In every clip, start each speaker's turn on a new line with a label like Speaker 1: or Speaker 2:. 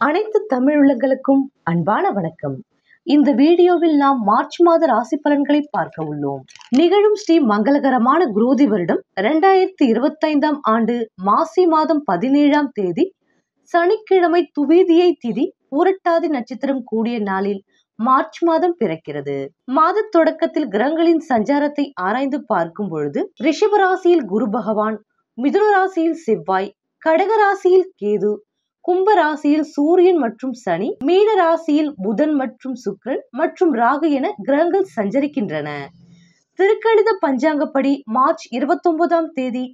Speaker 1: அனைத்து தமிழுள்ளங்களுக்கும் அன்பான வணக்கம். இந்த வீடியோவில் நாம் மார்ச் மாத ராசி பலன்களை பார்க்க உள்ளோம். நிகழும் ஸ்ரீ மங்களகரமான குரோதி வருடம் 2025 ஆண்டு மாசி மாதம் 17ஆம் தேதி சனிக்கிழமை துவிதியை திதி பூரட்டாதி நட்சத்திரம் கூடிய நாளில் மார்ச் மாதம் பிறக்கிறது. மாத தொடக்கத்தில் கிரகங்களின் சஞ்சாரத்தை ஆராய்ந்து பார்க்கும் பொழுது ரிஷப ராசியில் குரு பகவான், மிதுன ராசியில் செவ்வாய், கடக ராசியில் கேது, கும்ப ராசியில் சூரியன் மற்றும் சனி, மீன ராசியில் புதன் மற்றும் சுக்கிரன் மற்றும் ராகு என கிரகங்கள் சஞ்சரிக்கின்றன. திருக்கணித பஞ்சாங்கப்படி மார்ச் 29ஆம் தேதி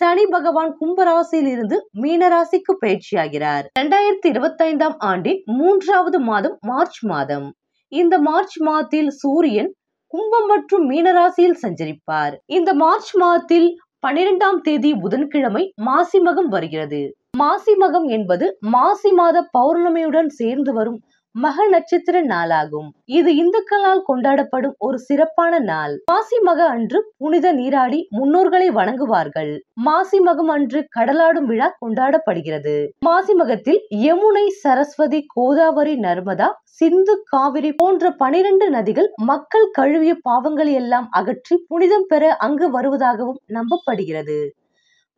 Speaker 1: சனி பகவான் கும்ப ராசியில் இருந்து மீன ராசிக்கு பயிற்சியாகிறார். 2025ஆம் ஆண்டின் 3வது மாதம் மார்ச் மாதம். இந்த மார்ச் மாதத்தில் சூரியன் கும்பம் மற்றும் மீன ராசியில் சஞ்சரிப்பார். இந்த மார்ச் மாதத்தில் 12ஆம் தேதி புதன்கிழமை மாசி மகம் வருகிறது. மாசி மகம் என்பது மாசி மாத பௌர்ணமியுடன் சேர்ந்து வரும் மக நட்சத்திர நாளாகும். இது இந்துக்களால் கொண்டாடப்படும் ஒரு சிறப்பான நாள். மாசி மக அன்று புனித நீராடி முன்னோர்களை வணங்குவார்கள். மாசி மகம் அன்று கடலாடும் விழா கொண்டாடப்படுகிறது. மாசி மகத்தில் யமுனை, சரஸ்வதி, கோதாவரி, நர்மதா, சிந்து, காவிரி போன்ற 12 நதிகள் மக்கள் கழுவிய பாவங்களை எல்லாம் அகற்றி புனிதம் பெற அங்கு வருவதாகவும் நம்பப்படுகிறது.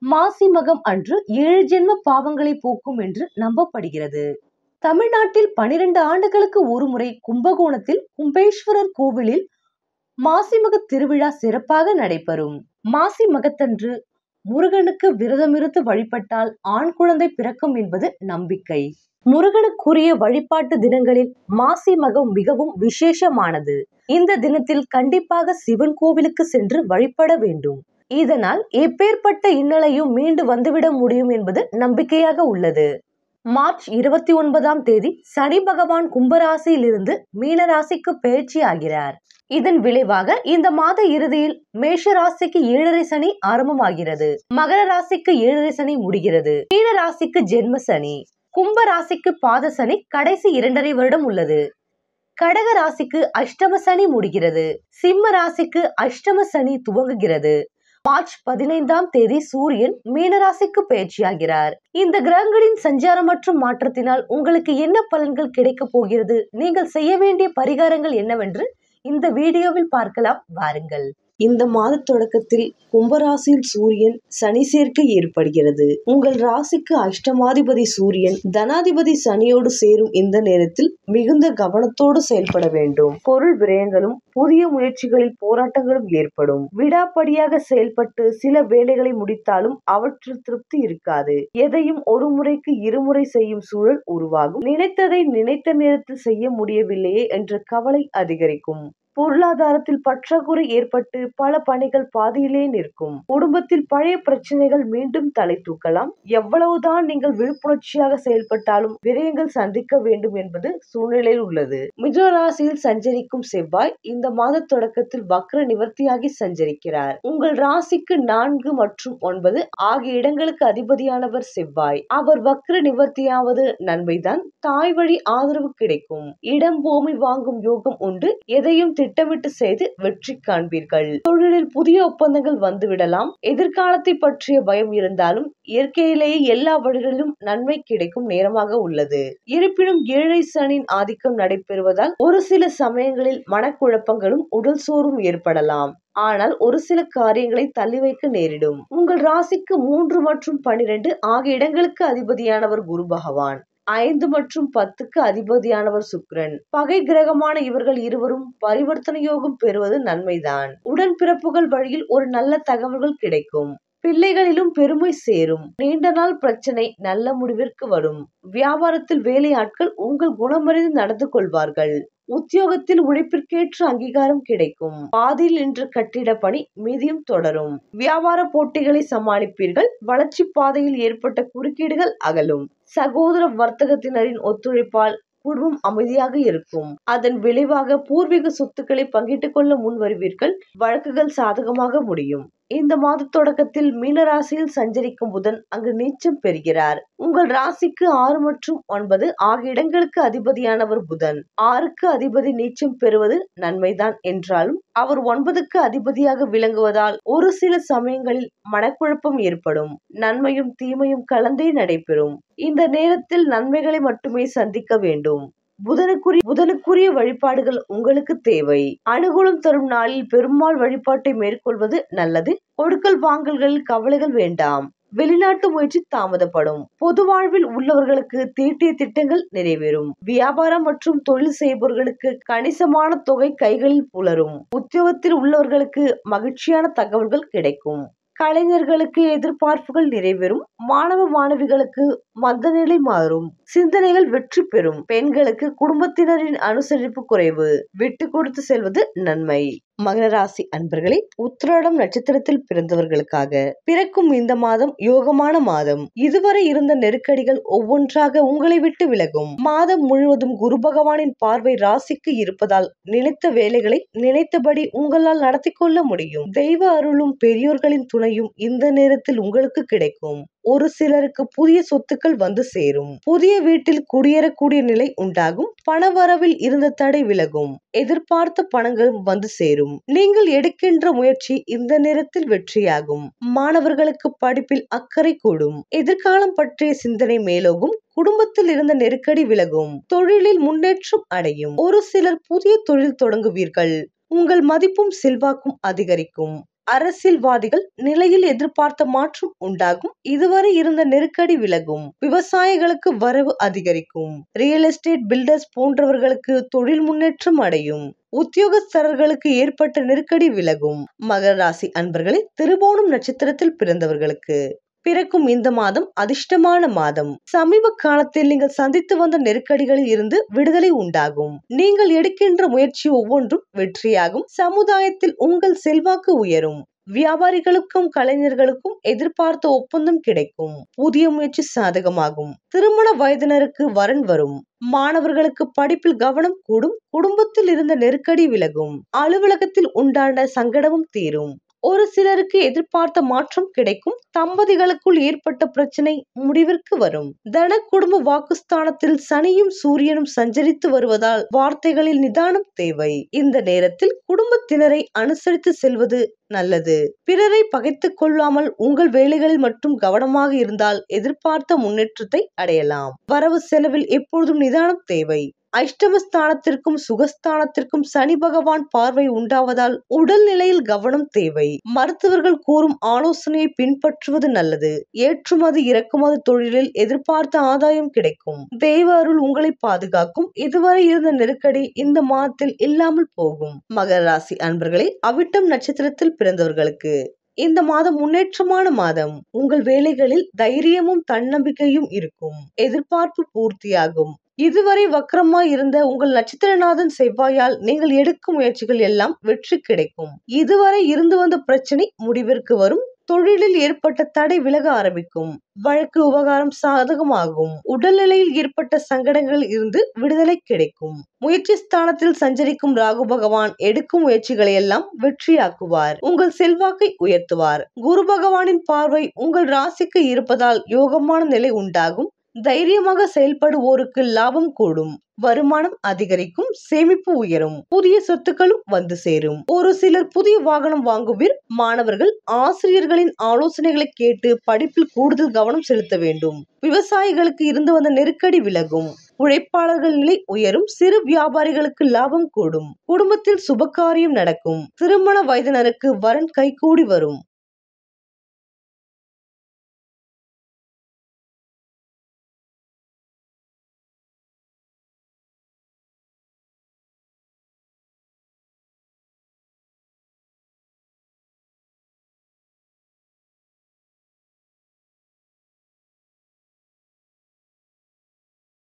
Speaker 1: மாசி மகம் அன்று 7 ஜென்ம பாவங்களை போக்கும் என்று நம்பப்படுகிறது. தமிழ்நாட்டில் 12 ஆண்டுகளுக்கு ஒருமுறை கும்பகோணத்தில் கும்பேஸ்வரர் கோவிலில் மாசிமக திருவிழா சிறப்பாக நடைபெறும். மாசி மகத்தன்று முருகனுக்கு விரதமிருந்து வழிபட்டால் ஆண் குழந்தை பிறக்கும் என்பது நம்பிக்கை. முருகனுக்குரிய வழிபாட்டு தினங்களில் மாசி மகம் மிகவும் விசேஷமானது. இந்த தினத்தில் கண்டிப்பாக சிவன் கோவிலுக்கு சென்று வழிபட வேண்டும். இதனால் எப்பேற்பட்ட இன்னலையும் மீண்டு வந்துவிட முடியும் என்பது நம்பிக்கையாக உள்ளது. மார்ச் 29ஆம் தேதி சனி பகவான் கும்பராசியில் இருந்து மீன ராசிக்கு பயிற்சி ஆகிறார். இதன் விளைவாக இந்த மாத இறுதியில் மேஷ ராசிக்கு 7.5 சனி ஆரம்பமாகிறது. மகர ராசிக்கு 7.5 சனி முடிகிறது. மீன ராசிக்கு ஜென்ம சனி, கும்ப ராசிக்கு பாத சனி கடைசி 2.5 வருடம் உள்ளது. கடக ராசிக்கு அஷ்டம சனி முடிகிறது. சிம்ம ராசிக்கு அஷ்டம சனி துவங்குகிறது. மார்ச் 15ஆம் தேதி சூரியன் மீனராசிக்கு பயிற்சியாகிறார். இந்த கிரகங்களின் சஞ்சாரம் மற்றும் மாற்றத்தினால் உங்களுக்கு என்ன பலன்கள் கிடைக்க போகிறது, நீங்கள் செய்ய வேண்டிய பரிகாரங்கள் என்னவென்று இந்த வீடியோவில் பார்க்கலாம் வாருங்கள். இந்த மாத தொடக்கத்தில் கும்பராசியில் சூரியன் சனி சேர்க்கை ஏற்படுகிறது. உங்கள் ராசிக்கு அஷ்டமாதிபதி சூரியன் தனாதிபதி சனியோடு சேரும் இந்த நேரத்தில் மிகுந்த கவனத்தோடு செயல்பட வேண்டும். பொருள் விரயங்களும் புதிய முயற்சிகளில் போராட்டங்களும் ஏற்படும். விடாப்படியாக செயல்பட்டு சில வேலைகளை முடித்தாலும் அவற்றில் திருப்தி இருக்காது. எதையும் ஒரு முறைக்கு இருமுறை செய்யும் சூழல் உருவாகும். நினைத்ததை நினைத்த நேரத்தில் செய்ய முடியவில்லையே என்ற கவலை அதிகரிக்கும். பொருளாதாரத்தில் பற்றாக்குறை ஏற்பட்டு பல பணிகள் பாதியிலே நிற்கும். குடும்பத்தில் பழைய பிரச்சனைகள் மீண்டும் தலை தூக்கலாம். எவ்வளவுதான் நீங்கள் விழிப்புணர்ச்சியாக செயல்பட்டாலும் விரயங்கள் சந்திக்க வேண்டும் என்பது சூழ்நிலையில் உள்ளது. மிதுன ராசியில் சஞ்சரிக்கும் செவ்வாய் இந்த மாத தொடக்கத்தில் வக்ர நிவர்த்தியாகி சஞ்சரிக்கிறார். உங்கள் ராசிக்கு 4 மற்றும் 9 ஆகிய இடங்களுக்கு அதிபதியானவர் செவ்வாய். அவர் வக்ர நிவர்த்தியாவது நன்மைதான். தாய் வழி ஆதரவு கிடைக்கும். இடம் பூமி வாங்கும் யோகம் உண்டு. எதையும் திட்டமிட்டு செய்து வெற்றி காண்பீர்கள். தொழிலில் புதிய ஒப்பந்தங்கள் வந்துவிடலாம். எதிர்காலத்தை பற்றிய பயம் இருந்தாலும் இயற்கையிலேயே எல்லா வழிகளிலும் நன்மை கிடைக்கும் நேரமாக உள்ளது. இருப்பினும் 7 சனியின் ஆதிக்கம் நடைபெறுவதால் ஒரு சில சமயங்களில் மனக்குழப்பங்களும் உடல் சோர்வும் ஏற்படலாம். ஆனால் ஒரு சில காரியங்களை தள்ளி வைக்க நேரிடும். உங்கள் ராசிக்கு 3 மற்றும் 12 ஆகிய இடங்களுக்கு அதிபதியானவர் குரு பகவான். 5 மற்றும் 10க்கு அதிபதியானவர் சுக்கிரன். பகை கிரகமான இவர்கள் இருவரும் பரிவர்த்தனை யோகம் பெறுவது நன்மைதான். உடன்பிறப்புகள் வழியில் ஒரு நல்ல தகவல்கள் கிடைக்கும். பிள்ளைகளிலும் பெருமை சேரும். நீண்ட நாள் பிரச்சனை நல்ல முடிவிற்கு வரும். வியாபாரத்தில் வேலையாட்கள் உங்கள் குணமறிந்து நடந்து கொள்வார்கள். உத்தியோகத்தில் உழைப்பிற்கேற்ற அங்கீகாரம் கிடைக்கும். பாதியில் நின்ற கட்டிட பணி மீதியும் தொடரும். வியாபார போட்டிகளை சமாளிப்பீர்கள். வளர்ச்சி பாதையில் ஏற்பட்ட குறுக்கீடுகள் அகலும். சகோதர வர்த்தகத்தினரின் ஒத்துழைப்பால் குடும்பம் அமைதியாக இருக்கும். அதன் விளைவாக பூர்வீக சொத்துக்களை பங்கிட்டுக் கொள்ள முன் வருவீர்கள். வழக்குகள் சாதகமாக முடியும். இந்த மாத தொடக்கத்தில் மீனராசியில் சஞ்சரிக்கும் புதன் அங்கு நீச்சம் பெறுகிறார். உங்கள் ராசிக்கு 6 மற்றும் 9 ஆகிய இடங்களுக்கு அதிபதியானவர் புதன். 6க்கு அதிபதி நீச்சம் பெறுவது நன்மைதான் என்றாலும் அவர் 9க்கு அதிபதியாக விளங்குவதால் ஒரு சில சமயங்களில் மனக்குழப்பம் ஏற்படும். நன்மையும் தீமையும் கலந்தே நடைபெறும். இந்த நேரத்தில் நன்மைகளை மட்டுமே சந்திக்க வேண்டும். புதனுக்குரிய வழிபாடுகள் உங்களுக்கு தேவை. அனுகூலம் தரும் நாளில் பெருமாள் வழிபாட்டை மேற்கொள்வது நல்லது. கொடுக்கல் வாங்கல்களில் கவலைகள் வேண்டாம். வெளிநாட்டு முயற்சி தாமதப்படும். பொது வாழ்வில் உள்ளவர்களுக்கு தீட்டிய திட்டங்கள் நிறைவேறும். வியாபாரம் மற்றும் தொழில் செய்பவர்களுக்கு கணிசமான தொகை கைகளில் புலரும். உத்தியோகத்தில் உள்ளவர்களுக்கு மகிழ்ச்சியான தகவல்கள் கிடைக்கும். கலைஞர்களுக்கு எதிர்பார்ப்புகள் நிறைவேறும். மாணவ மாணவிகளுக்கு மந்த நிலை மாறும். சிந்தனைகள் வெற்றி பெறும். பெண்களுக்கு குடும்பத்தினரின் அனுசரிப்பு குறைவு. விட்டு கொடுத்து செல்வது நன்மை. மகர ராசி அன்பர்களே, உத்திராடம் நட்சத்திரத்தில் பிறந்தவர்களுக்காக பிறக்கும் இந்த மாதம் யோகமான மாதம். இதுவரை இருந்த நெருக்கடிகள் ஒவ்வொன்றாக உங்களை விட்டு விலகும். மாதம் முழுவதும் குரு பகவானின் பார்வை ராசிக்கு இருப்பதால் நினைத்த வேலைகளை நினைத்தபடி உங்களால் நடத்தி கொள்ள முடியும். தெய்வ அருளும் பெரியோர்களின் துணையும் இந்த நேரத்தில் உங்களுக்கு கிடைக்கும். ஒரு சிலருக்கு புதிய சொத்துக்கள் வந்து சேரும். புதிய வீட்டில் குடியேறக்கூடிய நிலை உண்டாகும். பணவரவில் இருந்த தடை விலகும். எதிர்பார்த்த பணங்களும் வந்து சேரும். நீங்கள் எடுக்கின்ற முயற்சி இந்த நேரத்தில் வெற்றியாகும். மாணவர்களுக்கு படிப்பில் அக்கறை கூடும். எதிர்காலம் பற்றிய சிந்தனை மேலோகும். குடும்பத்தில் இருந்த நெருக்கடி விலகும். தொழிலில் முன்னேற்றம் அடையும். ஒரு சிலர் புதிய தொழில் தொடங்குவீர்கள். உங்கள் மதிப்பும் செல்வாக்கும் அதிகரிக்கும். அரசியல்வாதிகள் நிலையில் எதிர்பார்த்த மாற்றம் உண்டாகும். இதுவரை இருந்த நெருக்கடி விலகும். விவசாயிகளுக்கு வரவு அதிகரிக்கும். ரியல் எஸ்டேட் பில்டர்ஸ் போன்றவர்களுக்கு தொழில் முன்னேற்றம் அடையும். உத்தியோகஸ்தர்களுக்கு ஏற்பட்ட நெருக்கடி விலகும். மகர ராசி அன்பர்களே, திருவோணம் நட்சத்திரத்தில் பிறந்தவர்களுக்கு பிறக்கும் இந்த மாதம் அதிர்ஷ்டமான மாதம். சமீப காலத்தில் நீங்கள் சந்தித்து வந்த நெருக்கடிகளில் இருந்து விடுதலை உண்டாகும். நீங்கள் எடுக்கின்ற முயற்சி ஒவ்வொன்றும் வெற்றியாகும். சமுதாயத்தில் உங்கள் செல்வாக்கு உயரும். வியாபாரிகளுக்கும் கலைஞர்களுக்கும் எதிர்பார்த்த ஒப்பந்தம் கிடைக்கும். புதிய முயற்சி சாதகமாகும். திருமண வயதினருக்கு வரன் வரும். மாணவர்களுக்கு படிப்பில் கவனம் கூடும். குடும்பத்தில் இருந்த நெருக்கடி விலகும். அலுவலகத்தில் உண்டான சங்கடமும் தீரும். ஒரு சிலருக்கு எதிர்பார்த்த மாற்றம் கிடைக்கும். தம்பதிகளுக்குள் ஏற்பட்ட பிரச்சனை முடிவிற்கு வரும். தன குடும்ப வாக்குஸ்தானத்தில் சனியும் சூரியனும் சஞ்சரித்து வருவதால் வார்த்தைகளில் நிதானம் தேவை. இந்த நேரத்தில் குடும்பத்தினரை அனுசரித்து செல்வது நல்லது. பிறரை பகைத்துக் கொள்ளாமல் உங்கள் வேலைகளில் மட்டும் கவனமாக இருந்தால் எதிர்பார்த்த முன்னேற்றத்தை அடையலாம். வரவு செலவில் எப்பொழுதும் நிதானம் தேவை. அஷ்டமஸ்தானத்திற்கும் சுகஸ்தானத்திற்கும் சனி பகவான் பார்வை உண்டாவதால் உடல் நிலையில் கவனம் தேவை. மருத்துவர்கள் கூறும் ஆலோசனையை பின்பற்றுவது நல்லது. ஏற்றுமதி இறக்குமதி தொழிலில் எதிர்பார்த்த ஆதாயம் கிடைக்கும். தெய்வ அருள் உங்களை பாதுகாக்கும். இதுவரை இருந்த நெருக்கடி இந்த மாதத்தில் இல்லாமல் போகும். மகர ராசி அன்பர்களே, அவிட்டம் நட்சத்திரத்தில் பிறந்தவர்களுக்கு இந்த மாதம் முன்னேற்றமான மாதம். உங்கள் வேலைகளில் தைரியமும் தன்னம்பிக்கையும் இருக்கும். எதிர்பார்ப்பு பூர்த்தியாகும். இதுவரை வக்ரமாய் இருந்த உங்கள் நட்சத்திரநாதன் செவ்வாயால் நீங்கள் எடுக்கும் முயற்சிகள் எல்லாம் வெற்றி கிடைக்கும். இதுவரை இருந்து வந்த பிரச்சனை முடிவிற்கு வரும். தொழிலில் ஏற்பட்ட தடை விலக ஆரம்பிக்கும். வழக்கு விவகாரம் சாதகமாகும். உடல்நிலையில் ஏற்பட்ட சங்கடங்களில் இருந்து விடுதலை கிடைக்கும். முயற்சி ஸ்தானத்தில் சஞ்சரிக்கும் ராகு பகவான் எடுக்கும் முயற்சிகளை எல்லாம் வெற்றியாக்குவார். உங்கள் செல்வாக்கை உயர்த்துவார். குரு பகவானின் பார்வை உங்கள் ராசிக்கு இருப்பதால் யோகமான நிலை உண்டாகும். தைரியமாக செயல்படுவோருக்கு லாபம் கூடும். வருமானம் அதிகரிக்கும். சேமிப்பு உயரும். புதிய சொத்துக்களும் வந்து சேரும். ஒரு சிலர் புதிய வாகனம் வாங்குவீர். மாணவர்கள் ஆசிரியர்களின் ஆலோசனைகளை கேட்டு படிப்பில் கூடுதல் கவனம் செலுத்த வேண்டும். விவசாயிகளுக்கு இருந்து வந்த நெருக்கடி விலகும். உழைப்பாளர்கள் நிலை உயரும். சிறு வியாபாரிகளுக்கு லாபம் கூடும். குடும்பத்தில் சுபகாரியம் நடக்கும். திருமண வயதினருக்கு வரன் கைகூடி வரும்.